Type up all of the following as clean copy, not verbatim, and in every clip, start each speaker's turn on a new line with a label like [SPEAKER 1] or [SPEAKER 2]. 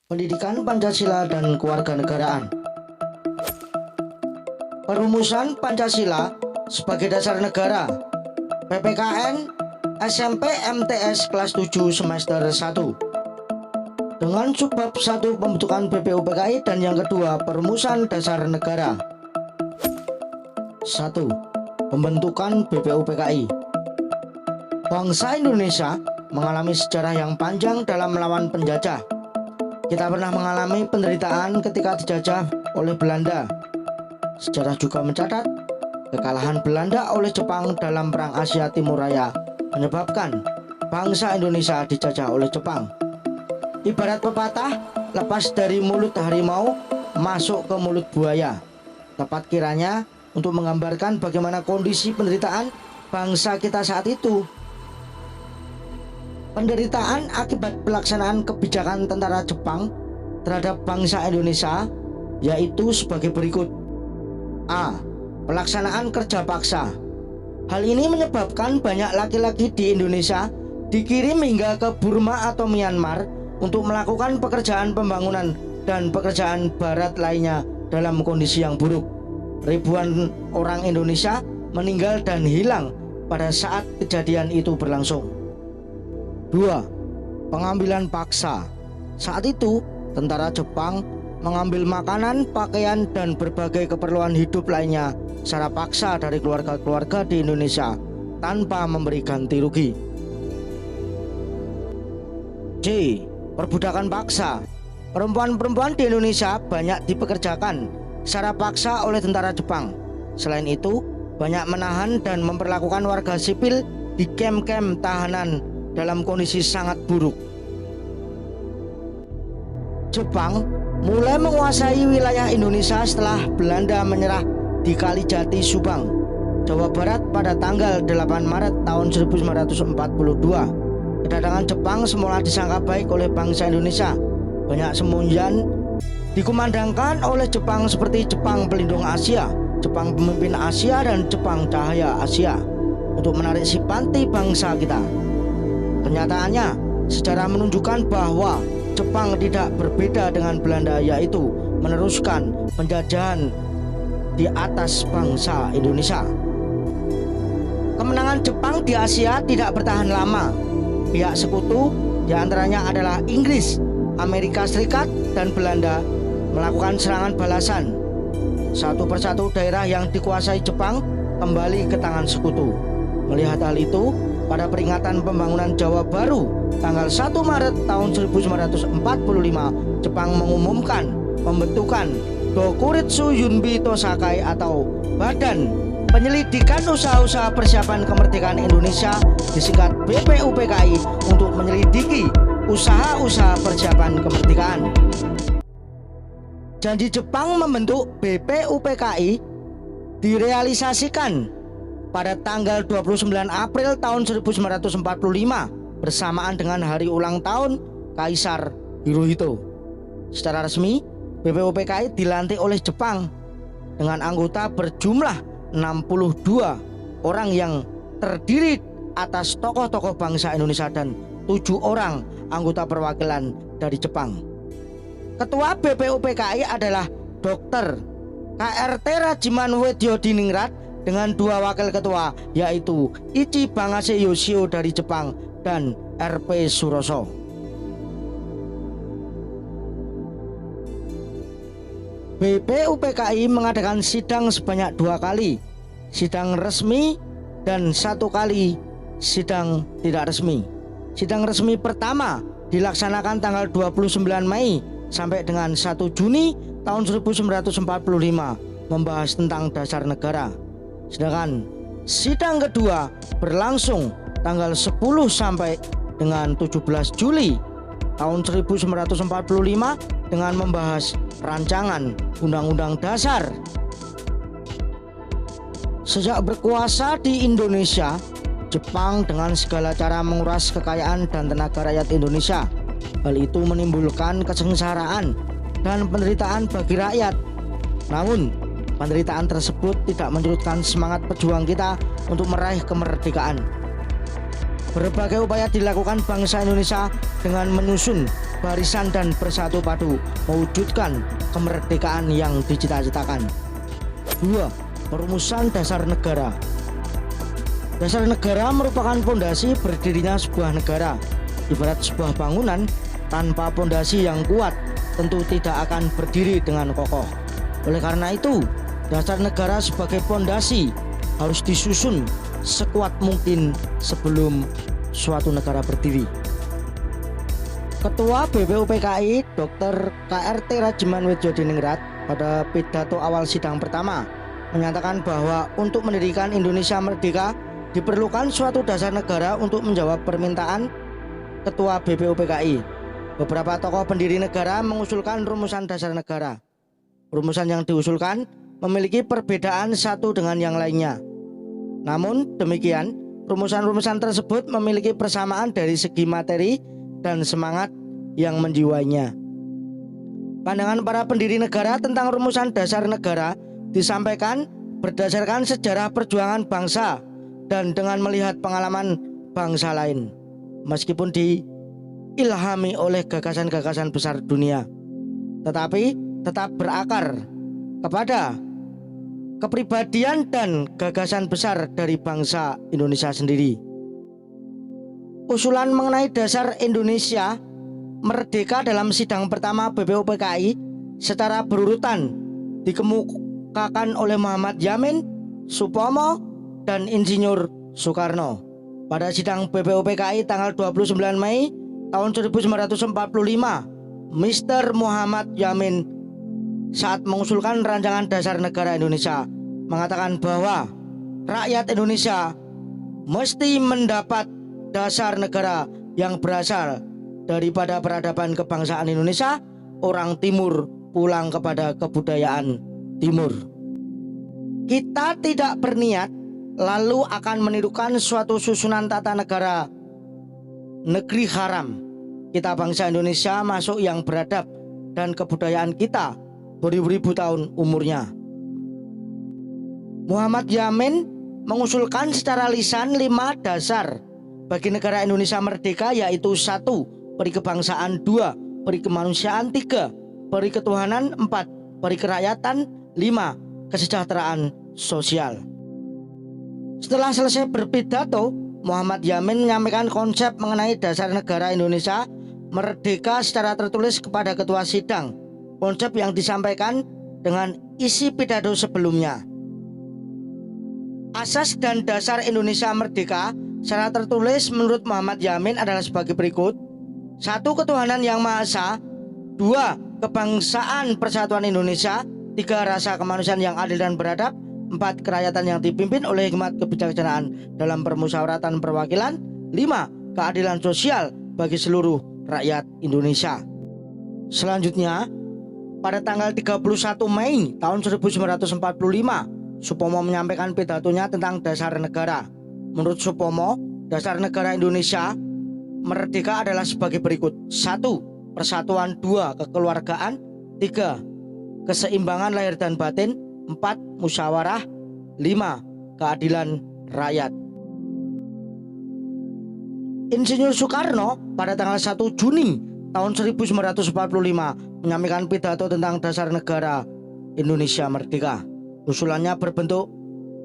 [SPEAKER 1] Pendidikan Pancasila dan Kewarganegaraan. Perumusan Pancasila sebagai dasar negara. PPKN SMP MTS kelas 7 semester 1. Dengan subbab 1 pembentukan BPUPKI dan yang kedua perumusan dasar negara. 1. Pembentukan BPUPKI. Bangsa Indonesia mengalami sejarah yang panjang dalam melawan penjajah. Kita pernah mengalami penderitaan ketika dijajah oleh Belanda. Sejarah juga mencatat kekalahan Belanda oleh Jepang dalam Perang Asia Timur Raya menyebabkan bangsa Indonesia dijajah oleh Jepang. Ibarat pepatah, lepas dari mulut harimau masuk ke mulut buaya. Tepat kiranya untuk menggambarkan bagaimana kondisi penderitaan bangsa kita saat itu. Penderitaan akibat pelaksanaan kebijakan tentara Jepang terhadap bangsa Indonesia yaitu sebagai berikut. A. Pelaksanaan kerja paksa. Hal ini menyebabkan banyak laki-laki di Indonesia dikirim hingga ke Burma atau Myanmar untuk melakukan pekerjaan pembangunan dan pekerjaan barat lainnya dalam kondisi yang buruk. Ribuan orang Indonesia meninggal dan hilang pada saat kejadian itu berlangsung. 2. Pengambilan paksa. Saat itu, tentara Jepang mengambil makanan, pakaian, dan berbagai keperluan hidup lainnya secara paksa dari keluarga-keluarga di Indonesia tanpa memberi ganti rugi. C. Perbudakan paksa. Perempuan-perempuan di Indonesia banyak dipekerjakan secara paksa oleh tentara Jepang. Selain itu, banyak menahan dan memperlakukan warga sipil di kem-kem tahanan dalam kondisi sangat buruk. Jepang mulai menguasai wilayah Indonesia setelah Belanda menyerah di Kalijati, Subang, Jawa Barat pada tanggal 8 Maret tahun 1942. Kedatangan Jepang semula disangka baik oleh bangsa Indonesia. Banyak sembunyian dikumandangkan oleh Jepang seperti Jepang Pelindung Asia, Jepang Pemimpin Asia, dan Jepang Cahaya Asia untuk menarik simpati bangsa kita. Kenyataannya, sejarah menunjukkan bahwa Jepang tidak berbeda dengan Belanda, yaitu meneruskan penjajahan di atas bangsa Indonesia. Kemenangan Jepang di Asia tidak bertahan lama. Pihak sekutu, diantaranya adalah Inggris, Amerika Serikat, dan Belanda, melakukan serangan balasan. Satu persatu daerah yang dikuasai Jepang kembali ke tangan sekutu. Melihat hal itu, pada peringatan pembangunan Jawa Baru tanggal 1 Maret tahun 1945, Jepang mengumumkan pembentukan Dokuritsu Yunbi Tosakai atau Badan Penyelidikan Usaha-usaha Persiapan Kemerdekaan Indonesia, disingkat BPUPKI, untuk menyelidiki usaha-usaha persiapan kemerdekaan. Janji Jepang membentuk BPUPKI direalisasikan pada tanggal 29 April tahun 1945 bersamaan dengan hari ulang tahun Kaisar Hirohito. Secara resmi, BPUPKI dilantik oleh Jepang dengan anggota berjumlah 62 orang yang terdiri atas tokoh-tokoh bangsa Indonesia dan 7 orang anggota perwakilan dari Jepang. Ketua BPUPKI adalah Dr. KRT Rajiman Wedyodiningrat dengan 2 wakil ketua, yaitu Ichi Bangase Yoshio dari Jepang dan RP Suroso. BPUPKI mengadakan sidang sebanyak 2 kali, sidang resmi dan 1 kali sidang tidak resmi. Sidang resmi pertama dilaksanakan tanggal 29 Mei sampai dengan 1 Juni tahun 1945 membahas tentang dasar negara. Sedangkan sidang kedua berlangsung tanggal 10 sampai dengan 17 Juli tahun 1945 dengan membahas rancangan Undang-Undang Dasar. Sejak berkuasa di Indonesia, Jepang dengan segala cara menguras kekayaan dan tenaga rakyat Indonesia. Hal itu menimbulkan kesengsaraan dan penderitaan bagi rakyat. Namun, penderitaan tersebut tidak menyurutkan semangat pejuang kita untuk meraih kemerdekaan. Berbagai upaya dilakukan bangsa Indonesia dengan menyusun barisan dan bersatu padu mewujudkan kemerdekaan yang dicita-citakan. 2. Perumusan dasar negara. Dasar negara merupakan pondasi berdirinya sebuah negara. Ibarat sebuah bangunan, tanpa pondasi yang kuat tentu tidak akan berdiri dengan kokoh. Oleh karena itu, dasar negara sebagai pondasi harus disusun sekuat mungkin sebelum suatu negara berdiri. Ketua BPUPKI Dr. KRT Rajiman Wedjodiningrat pada pidato awal sidang pertama menyatakan bahwa untuk mendirikan Indonesia merdeka diperlukan suatu dasar negara untuk menjawab permintaan Ketua BPUPKI. Beberapa tokoh pendiri negara mengusulkan rumusan dasar negara. Rumusan yang diusulkan memiliki perbedaan satu dengan yang lainnya. Namun demikian, rumusan-rumusan tersebut memiliki persamaan dari segi materi dan semangat yang menjiwainya. Pandangan para pendiri negara tentang rumusan dasar negara disampaikan berdasarkan sejarah perjuangan bangsa dan dengan melihat pengalaman bangsa lain, meskipun diilhami oleh gagasan-gagasan besar dunia, tetapi tetap berakar kepada kepribadian dan gagasan besar dari bangsa Indonesia sendiri. Usulan mengenai dasar Indonesia merdeka dalam sidang pertama BPUPKI secara berurutan dikemukakan oleh Muhammad Yamin, Supomo, dan Insinyur Soekarno. Pada sidang BPUPKI tanggal 29 Mei tahun 1945, Mr. Muhammad Yamin saat mengusulkan rancangan dasar negara Indonesia mengatakan bahwa rakyat Indonesia mesti mendapat dasar negara yang berasal daripada peradaban kebangsaan Indonesia, orang Timur pulang kepada kebudayaan Timur. Kita tidak berniat lalu akan menirukan suatu susunan tata negara negeri haram. Kita bangsa Indonesia masuk yang beradab dan kebudayaan kita beribu-ribu tahun umurnya. Muhammad Yamin mengusulkan secara lisan 5 dasar bagi negara Indonesia merdeka, yaitu 1. Peri kebangsaan, 2. Peri kemanusiaan, 3. Peri ketuhanan, 4. Peri kerakyatan, 5. Kesejahteraan sosial. Setelah selesai berpidato, Muhammad Yamin menyampaikan konsep mengenai dasar negara Indonesia merdeka secara tertulis kepada ketua sidang. Konsep yang disampaikan dengan isi pidato sebelumnya. Asas dan dasar Indonesia merdeka secara tertulis menurut Muhammad Yamin adalah sebagai berikut. 1. Ketuhanan yang Maha Esa. 2. Kebangsaan Persatuan Indonesia. 3. Rasa kemanusiaan yang adil dan beradab. 4. Kerakyatan yang dipimpin oleh hikmat kebijaksanaan dalam permusyawaratan perwakilan. 5. Keadilan sosial bagi seluruh rakyat Indonesia. Selanjutnya, pada tanggal 31 Mei tahun 1945, Supomo menyampaikan pidatonya tentang dasar negara. Menurut Supomo, dasar negara Indonesia merdeka adalah sebagai berikut. 1. Persatuan. 2. Kekeluargaan. 3. Keseimbangan lahir dan batin. 4. Musyawarah. 5. Keadilan rakyat. Insinyur Soekarno pada tanggal 1 Juni tahun 1945 menyampaikan pidato tentang dasar negara Indonesia merdeka. Usulannya berbentuk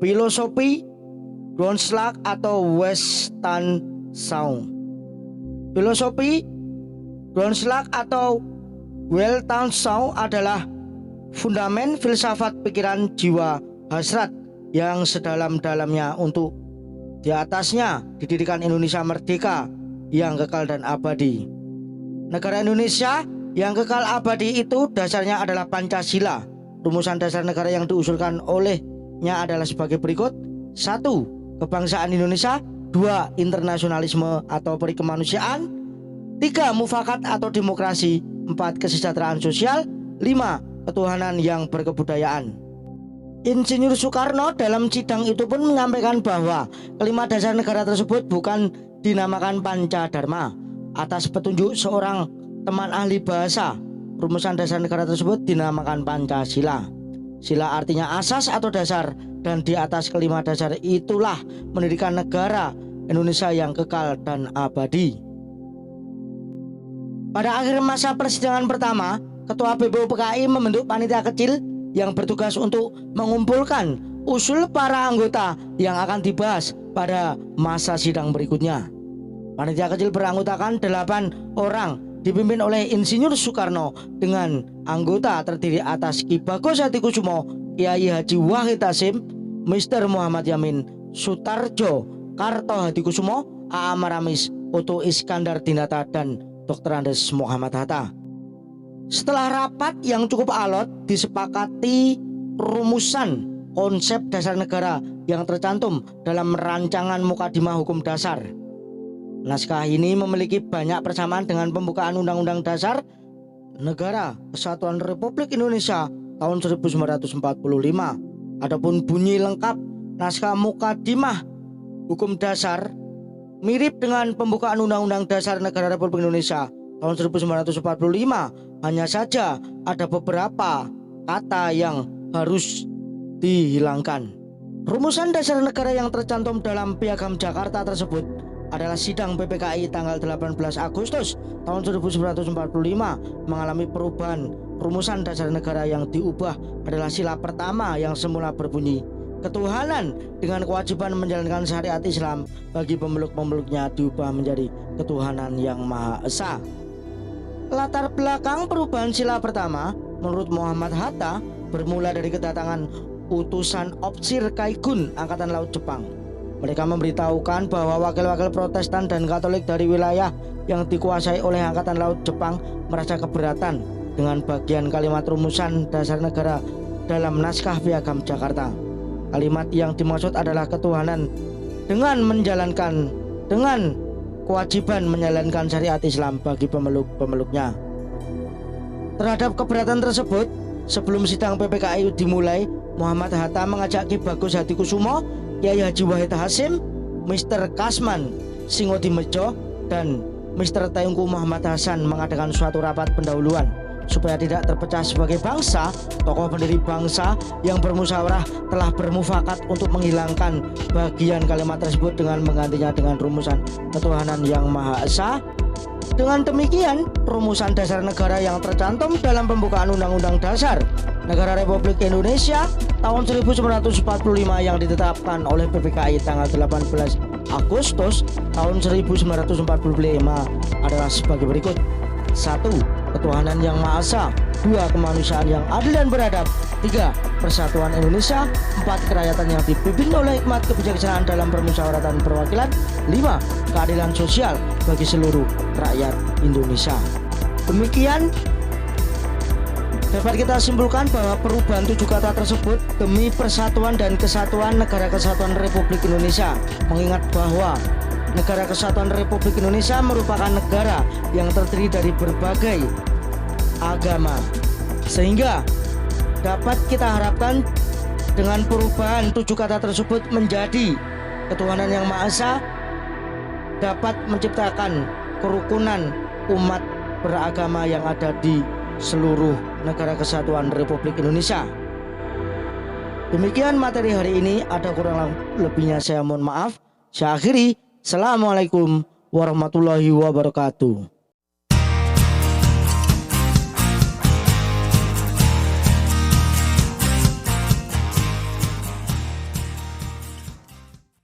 [SPEAKER 1] filosofi Grundslag atau Western Sound. Filosofi Grundslag atau Weltanschauung adalah fundamen filsafat pikiran jiwa hasrat yang sedalam-dalamnya untuk di atasnya didirikan Indonesia merdeka yang kekal dan abadi. Negara Indonesia yang kekal abadi itu dasarnya adalah Pancasila. Rumusan dasar negara yang diusulkan olehnya adalah sebagai berikut. 1. Kebangsaan Indonesia. 2. Internasionalisme atau peri kemanusiaan. 3. Mufakat atau demokrasi. 4. Kesejahteraan sosial. 5. Ketuhanan yang berkebudayaan. Insinyur Soekarno dalam sidang itu pun menyampaikan bahwa kelima dasar negara tersebut bukan dinamakan Pancadharma. Atas petunjuk seorang teman ahli bahasa, rumusan dasar negara tersebut dinamakan Pancasila. Sila artinya asas atau dasar, dan di atas kelima dasar itulah mendirikan negara Indonesia yang kekal dan abadi. Pada akhir masa persidangan pertama, Ketua BPUPKI membentuk panitia kecil yang bertugas untuk mengumpulkan usul para anggota yang akan dibahas pada masa sidang berikutnya. Panitia kecil beranggotakan 8 orang dipimpin oleh Insinyur Soekarno dengan anggota terdiri atas Ki Bagus Hadikusumo, Kiai Haji Wahid Hasyim, Mr. Muhammad Yamin, Sutarjo Karto Hadikusumo, A.A. Maramis, Oto Iskandar Dinata, dan Dr. Andes Muhammad Hatta. Setelah rapat yang cukup alot, disepakati rumusan konsep dasar negara yang tercantum dalam rancangan Mukadimah Hukum Dasar. Naskah ini memiliki banyak persamaan dengan pembukaan Undang-Undang Dasar Negara Kesatuan Republik Indonesia tahun 1945. Adapun bunyi lengkap naskah Mukadimah Hukum Dasar mirip dengan pembukaan Undang-Undang Dasar Negara Republik Indonesia tahun 1945, hanya saja ada beberapa kata yang harus dihilangkan. Rumusan dasar negara yang tercantum dalam Piagam Jakarta tersebut adalah sidang PPKI tanggal 18 Agustus tahun 1945 mengalami perubahan. Rumusan dasar negara yang diubah adalah sila pertama yang semula berbunyi ketuhanan dengan kewajiban menjalankan syariat Islam bagi pemeluk-pemeluknya diubah menjadi ketuhanan yang Maha Esa. Latar belakang perubahan sila pertama menurut Muhammad Hatta bermula dari kedatangan utusan Opsir Kaigun Angkatan Laut Jepang. Mereka memberitahukan bahwa wakil-wakil Protestan dan Katolik dari wilayah yang dikuasai oleh Angkatan Laut Jepang merasa keberatan dengan bagian kalimat rumusan dasar negara dalam naskah Piagam Jakarta. Kalimat yang dimaksud adalah ketuhanan dengan kewajiban menjalankan syariat Islam bagi pemeluk-pemeluknya. Terhadap keberatan tersebut, sebelum sidang PPKI dimulai, Muhammad Hatta mengajak Ki Bagus Hadikusumo, Kiai Haji Wahid Hasyim, Mr. Kasman Singodimejo, dan Mr. Tayungku Muhammad Hasan mengadakan suatu rapat pendahuluan supaya tidak terpecah sebagai bangsa. Tokoh pendiri bangsa yang bermusyawarah telah bermufakat untuk menghilangkan bagian kalimat tersebut dengan menggantinya dengan rumusan ketuhanan yang Maha Esa. Dengan demikian, rumusan dasar negara yang tercantum dalam pembukaan Undang-Undang Dasar Negara Republik Indonesia tahun 1945 yang ditetapkan oleh PPKI tanggal 18 Agustus tahun 1945 adalah sebagai berikut. 1. Ketuhanan yang Maha Esa. 2. Kemanusiaan yang adil dan beradab. 3. Persatuan Indonesia. 4. Kerakyatan yang dipimpin oleh hikmat kebijaksanaan dalam permusyawaratan perwakilan. 5. Keadilan sosial bagi seluruh rakyat Indonesia. Demikian dapat kita simpulkan bahwa perubahan 7 kata tersebut demi persatuan dan kesatuan Negara Kesatuan Republik Indonesia, mengingat bahwa Negara Kesatuan Republik Indonesia merupakan negara yang terdiri dari berbagai agama, sehingga dapat kita harapkan dengan perubahan 7 kata tersebut menjadi ketuhanan yang Maha Esa dapat menciptakan kerukunan umat beragama yang ada di seluruh Negara Kesatuan Republik Indonesia. Demikian materi hari ini, ada kurang lebihnya saya mohon maaf. Saya akhiri. Assalamualaikum warahmatullahi wabarakatuh.